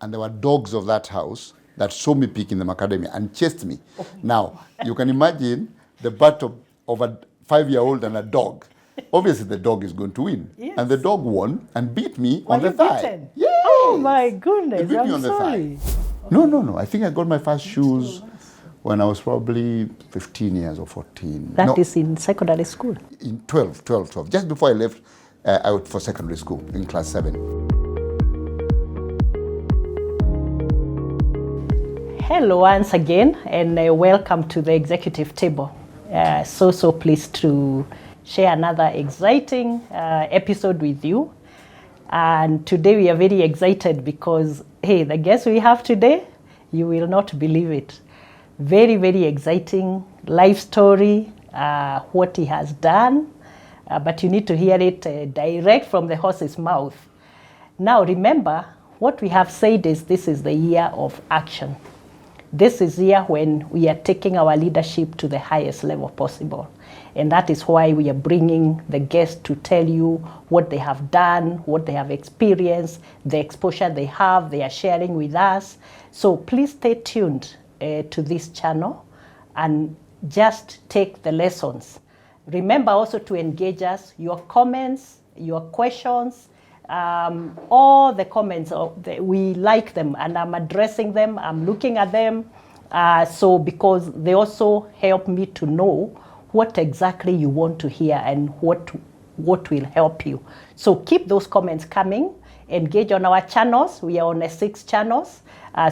and there were dogs of that house that saw me picking the macadamia and chased me. Now, you can imagine the battle of a 5-year-old and a dog. Obviously, the dog is going to win. Yes. And the dog won and beat me Were on the you thigh. beaten? Yes. Oh my goodness, It beat me I'm on the sorry. thigh. No. I think I got my first shoes when I was probably 15 years or 14. That is in secondary school? In 12. Just before I left out for secondary school in class 7. Hello once again, and welcome to the executive table. So pleased to share another exciting episode with you. And today we are very excited because, hey, the guest we have today, you will not believe it. Very, very exciting life story, what he has done, but you need to hear it direct from the horse's mouth. Now remember, what we have said is this is the year of action. This is the year when we are taking our leadership to the highest level possible. And that is why we are bringing the guests to tell you what they have done, what they have experienced, the exposure they have, they are sharing with us. So please stay tuned to this channel and just take the lessons. Remember also to engage us, your comments, your questions, all the comments, we like them and I'm addressing them, I'm looking at them. So because they also help me to know what exactly you want to hear and what will help you. So keep those comments coming, engage on our channels. We are on 6 channels,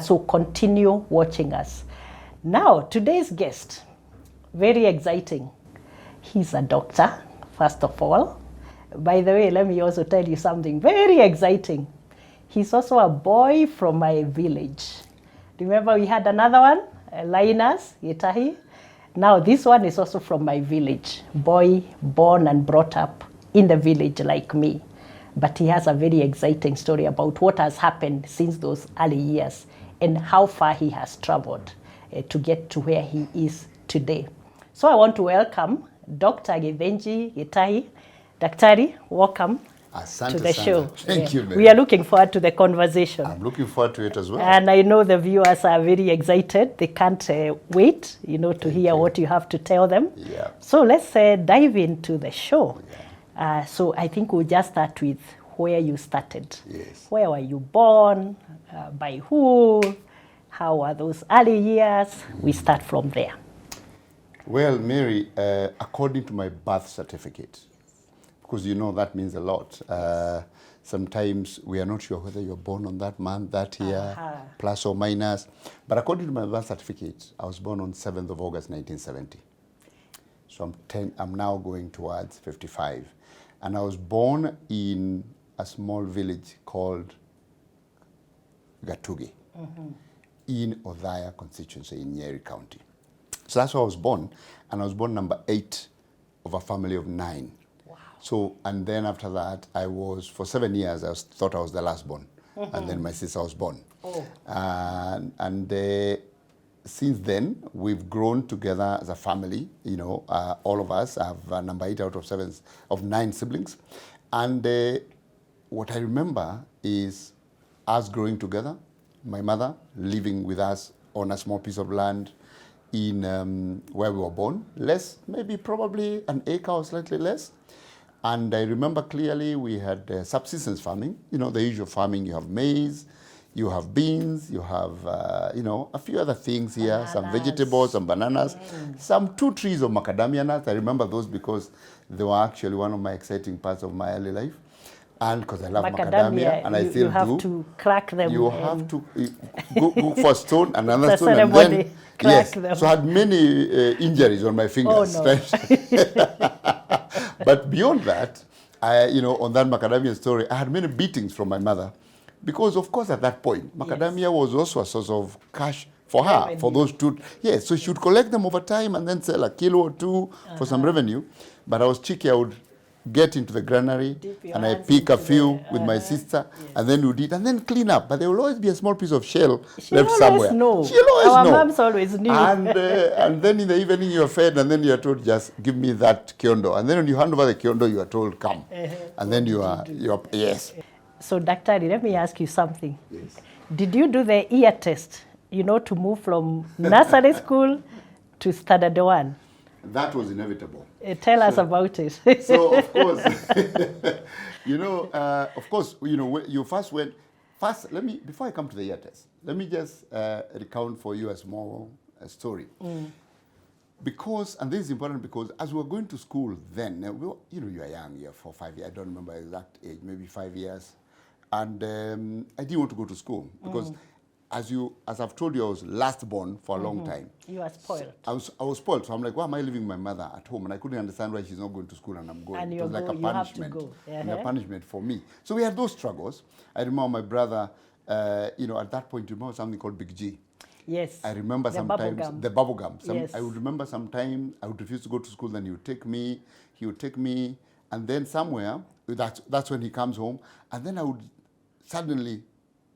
so continue watching us. Now, today's guest, very exciting. He's a doctor, first of all. By the way, let me also tell you something very exciting. He's also a boy from my village. Remember we had another one, Linus Gitahi. Now this one is also from my village. Boy born and brought up in the village like me. But he has a very exciting story about what has happened since those early years and how far he has traveled to get to where he is today. So I want to welcome Dr. Githinji Gitahi. Daktari, welcome to the show. Thank you, Mary. We are looking forward to the conversation. I'm looking forward to it as well. And I know the viewers are very excited. They can't wait, to hear what you have to tell them. Yeah. So let's dive into the show. Yeah. So I think we'll just start with where you started. Yes. Where were you born? By who? How were those early years? We start from there. Well, Mary, according to my birth certificate, because that means a lot. Sometimes we are not sure whether you're born on that month, that year, plus or minus. But according to my birth certificate, I was born on 7th of August, 1970. So I'm now going towards 55. And I was born in a small village called Gugi, in Othaya constituency in Neri County. So that's where I was born. And I was born number 8 of a family of 9. So, and then after that, for 7 years, thought I was the last born. And then my sister was born. Oh. And since then, we've grown together as a family. All of us have number 8 out of 9 siblings. And what I remember is us growing together, my mother living with us on a small piece of land in where we were born. Probably an acre or slightly less. And I remember clearly we had subsistence farming, the usual farming. You have maize, you have beans, you have, a few other things here, bananas. Some vegetables, some bananas, some 2 trees of macadamia nuts. I remember those because they were actually one of my exciting parts of my early life. And because I love macadamia and I still do. You have to crack them. You have to go for a stone, another stone, and then, crack them. So I had many injuries on my fingers. Oh, no. But beyond that, on that macadamia story, I had many beatings from my mother because, of course, at that point, macadamia was also a source of cash for her, revenue. For those 2. Yes, so she would collect them over time and then sell a kilo or 2 for some revenue. But I was cheeky. I would get into the granary and I pick a few with my sister and then we'd eat and then clean up. But there will always be a small piece of shell left somewhere. She'll always know. Our moms always knew. And then in the evening you are fed and then you are told, just give me that kiondo. And then when you hand over the kiondo, you are told, come. And then you are, yes. So, Daktari, let me ask you something. Yes. Did you do the ear test, to move from nursery school to standard 1? That was inevitable. Tell us about it. So, of course, of course, when you first went, before I come to the ear test, let me just recount for you a small story. Because, and this is important because as we were going to school then, you are young, you're 4, 5 years, I don't remember exact age, maybe 5 years. And I didn't want to go to school because as I've told you, I was last born for a long time. You were spoiled. So I was spoiled. So I'm like, why am I leaving my mother at home? And I couldn't understand why she's not going to school and I'm going. And it was like a punishment. You have to go. And a punishment for me. So we had those struggles. I remember my brother, at that point, you remember something called Big G. Yes. I remember sometimes the bubble gum. Yes. I would remember sometimes I would refuse to go to school, then he would take me, and then somewhere, that's when he comes home, and then I would suddenly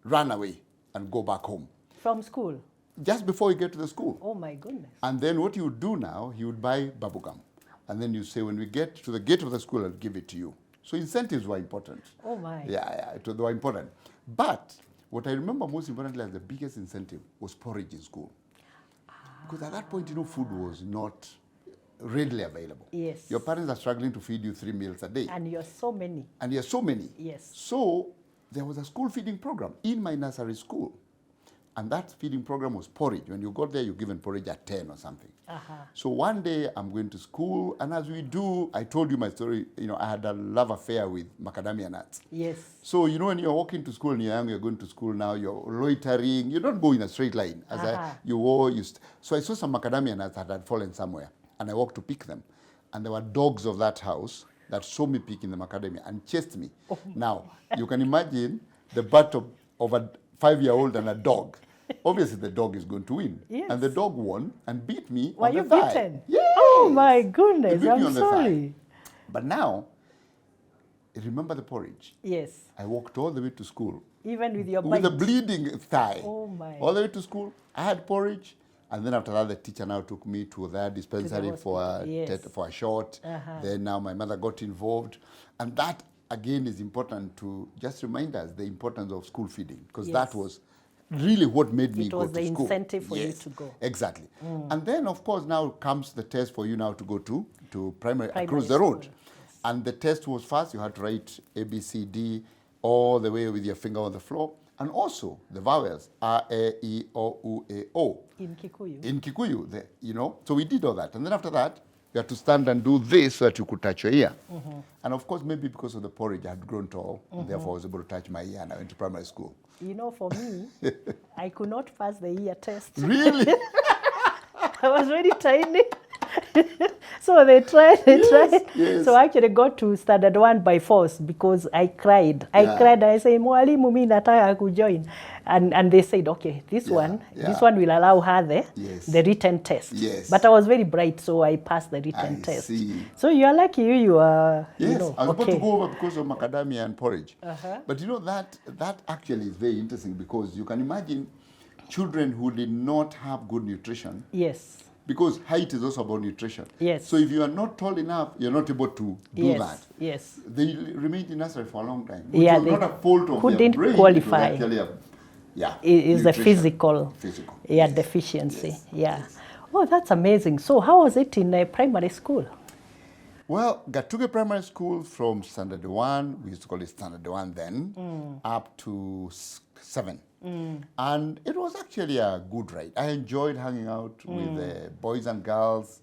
run away and go back home. From school? Just before you get to the school. Oh my goodness. And then what he would do now, he would buy bubble gum. And then you say, when we get to the gate of the school, I'll give it to you. So incentives were important. Oh my. Yeah, they were important. But what I remember most importantly as the biggest incentive was porridge in school. Because at that point, food was not readily available. Yes. Your parents are struggling to feed you 3 meals a day. And you're so many. Yes. So there was a school feeding program in my nursery school. And that feeding program was porridge. When you got there, you're given porridge at 10 or something. So one day, I'm going to school, and as we do, I told you my story, I had a love affair with macadamia nuts. Yes. So, when you're walking to school and you're young, you're going to school now, you're loitering, you don't go in a straight line. So I saw some macadamia nuts that had fallen somewhere, and I walked to pick them. And there were dogs of that house that saw me picking the macadamia and chased me. Oh. Now, you can imagine the battle of a 5-year-old and a dog. Obviously, the dog is going to win. Yes. And the dog won and beat me on the thigh. Were you beaten? Yes. Oh, my goodness. I'm sorry. But now, remember the porridge? Yes. I walked all the way to school. Even with your bite? With a bleeding thigh. Oh, my. All the way to school. I had porridge. And then after that, the teacher now took me to their dispensary for a shot. Then now my mother got involved. And that, again, is important to just remind us the importance of school feeding. Because that was really what made me go to school. It was the incentive for you to go. Exactly. And then, of course, now comes the test for you now to go to primary across the road. Yes. And the test was fast. You had to write A, B, C, D all the way with your finger on the floor. And also the vowels, A, E, O, U, A, O. In Kikuyu. In Kikuyu, So we did all that. And then after that, you had to stand and do this so that you could touch your ear. And of course, maybe because of the porridge, I had grown tall. And therefore, I was able to touch my ear and I went to primary school. For me, I could not pass the ear test. Really? I was very tiny. So they tried. Yes. So I actually got to standard 1 by force because I cried. I cried. I said, "Mwalimu, mimi nataka kujoin." And they said, okay, this one will allow her the written test. Yes. But I was very bright, so I passed the written test. See. So you are lucky you are, Yes, I was about to go over because of macadamia and porridge. But that actually is very interesting because you can imagine children who did not have good nutrition. Yes. Because height is also about nutrition. Yes. So if you are not tall enough, you're not able to do that. Yes. They remained in nursery for a long time. Which was not a fault of their brain. Qualify. It was actually it is a physical deficiency. Yes. Yeah. Yes. Oh, that's amazing. So how was it in primary school? Well, Gatuge Primary School from standard 1, we used to call it standard 1 then, up to 7. And it was actually a good ride. I enjoyed hanging out with the boys and girls.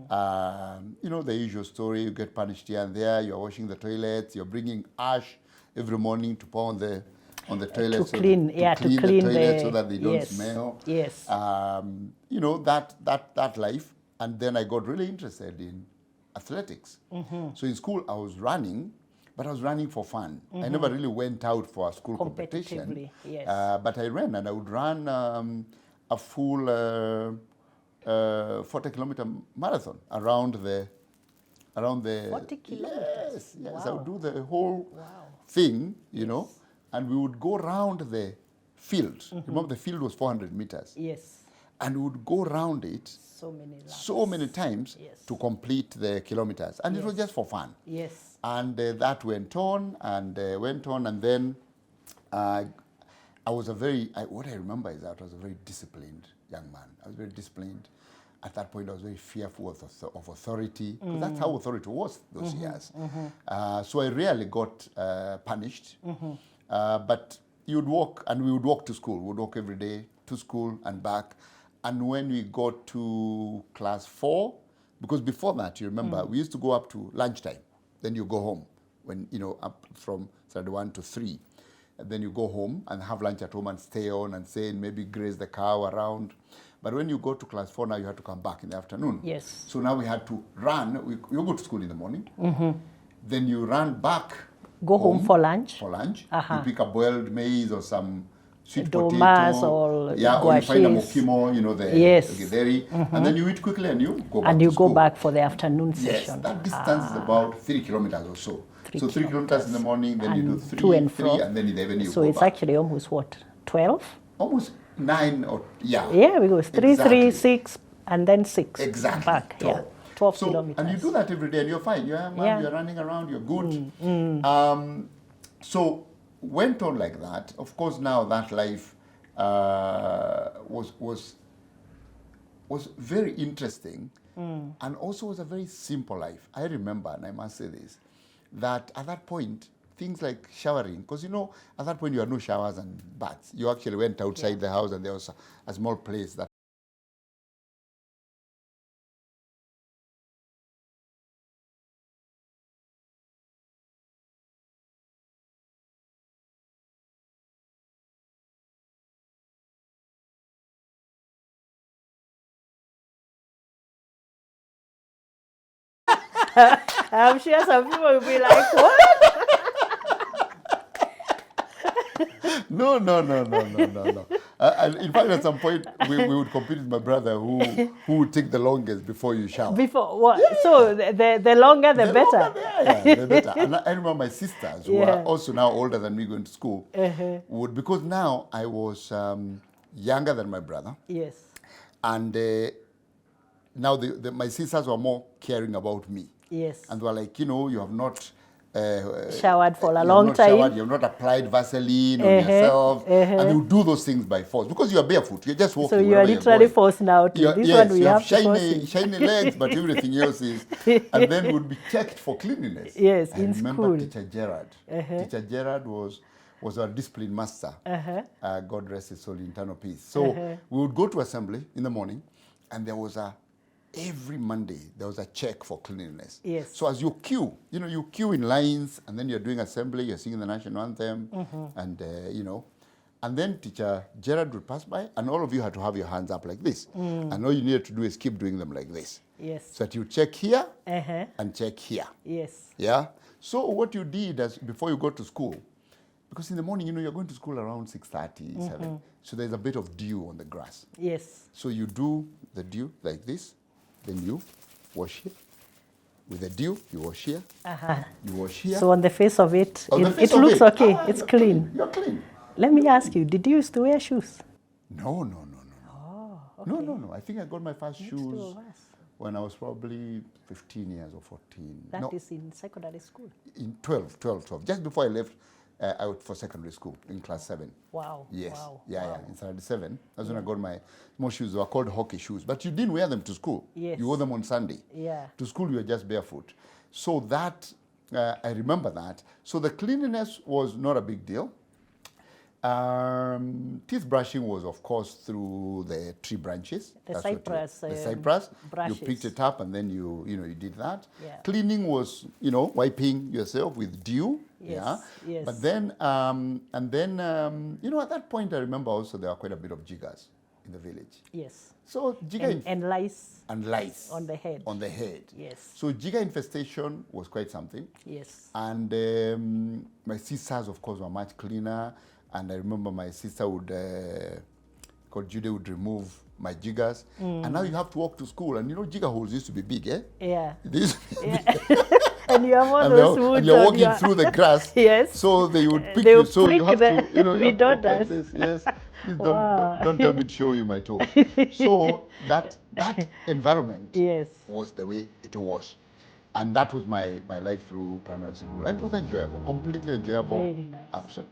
The usual story, you get punished here and there, you're washing the toilets, you're bringing ash every morning to pour on the toilets. To clean the toilets so that they don't smell. Yes. That life. And then I got really interested in athletics. So in school, I was running, but I was running for fun. I never really went out for a school competition. Yes. But I ran, and I would run a full 40-kilometer marathon around the 40 kilometers? Yes. Wow. I would do the whole thing, and we would go around the field. Remember, the field was 400 meters. Yes. And we would go around it so many times to complete the kilometers. And it was just for fun. Yes. And that went on, and then I was a very, what I remember is that I was a very disciplined young man. I was very disciplined. At that point, I was very fearful of authority, because that's how authority was those years. So I rarely got punished. But you'd walk, and we would walk to school. We would walk every day to school and back. And when we got to class 4, because before that, you remember, we used to go up to lunchtime. Then you go home, when, up from Saturday 1 to 3. And then you go home and have lunch at home and stay on and say, maybe graze the cow around. But when you go to class 4 now, you have to come back in the afternoon. Yes. So now we had to run. You go to school in the morning. Then you run back. Go home for lunch. You pick a boiled maize or some sweet Domas potato. or or you find a mokimo, the githeri. And then you eat quickly and you go back and you to school. go back for the afternoon Yes, session. that distance is about 3 kilometers or so. 3 kilometers in the morning, then you do 3, to and 3, and then in the evening you so go it's back. actually almost what, 12? Almost 9 or, Yeah, because 3, Exactly. 3, 6, and then 6. Exactly. Back, 12 so, kilometers. And you do that every day and you're fine. You're running around, you're good. So went on like that. Of course, now that life was very interesting and also was a very simple life. I remember, and I must say this, that at that point, things like showering, because at that point you had no showers and baths. You actually went outside the house and there was a small place that I'm sure some people will be like, what? No. In fact, at some point, we would compete with my brother who would take the longest before you shower. Before what? Yeah. So the longer the better. The better. And I remember my sisters, who are also now older than me going to school, would, because now I was younger than my brother. Yes. And now my sisters were more caring about me. Yes. And they were like, you have not showered for a long time. You have not applied Vaseline on yourself. And you do those things by force. Because you are barefoot. You're just walking. So you are literally forced now to this yes, one we you have shiny legs, but everything else is. And then would be checked for cleanliness. Yes, I in remember school. Teacher Gerard. Teacher Gerard was our discipline master. God rest his soul, eternal peace. So we would go to assembly in the morning, and there was every Monday, there was a check for cleanliness. Yes. So as you queue, you queue in lines, and then you're doing assembly, you're singing the national anthem, and, and then Teacher Gerard would pass by, and all of you had to have your hands up like this. And all you needed to do is keep doing them like this. Yes. So that you check here and check here. Yes. Yeah? So what you did before you go to school, because in the morning, you're going to school around 6:30, 7. So there's a bit of dew on the grass. Yes. So you do the dew like this. Then you wash here. With the dew, you wash here. You wash here. So on the face of it, it looks okay. It's clean. You're clean. Let me ask you, did you used to wear shoes? No. Oh, okay. No. I think I got my first shoes when I was probably 15 years or 14. That is in secondary school? In 12. Just before I left out for secondary school in class 7. Wow. Yes. Wow. Yeah. In 77. That's when I got my small shoes. They were called hockey shoes. But you didn't wear them to school. Yes. You wore them on Sunday. Yeah. To school, you were just barefoot. So that, I remember that. So the cleanliness was not a big deal. Teeth brushing was, of course, through the tree branches. The cypress. The cypress. Brushes. You picked it up and then you did that. Yeah. Cleaning was, wiping yourself with dew. Yes. Yes. But then, at that point, I remember also there were quite a bit of jiggers in the village. Yes. So jigger and lice. And lice. On the head. On the head. Yes. So jigger infestation was quite something. Yes. And my sisters, of course, were much cleaner. And I remember my sister called Judy, would remove my jiggers. And now you have to walk to school. And jigger holes used to be big, eh? Yeah. They used to be big. And you have all those woods. And you're walking through the grass. Yes. So they would pick they you. would So you have the to, you have to like this. Yes. Please Wow. don't tell me to show you my toes. So that environment was the way it was. And that was my life through primary school. And it was enjoyable, completely enjoyable. Very nice. Absolutely.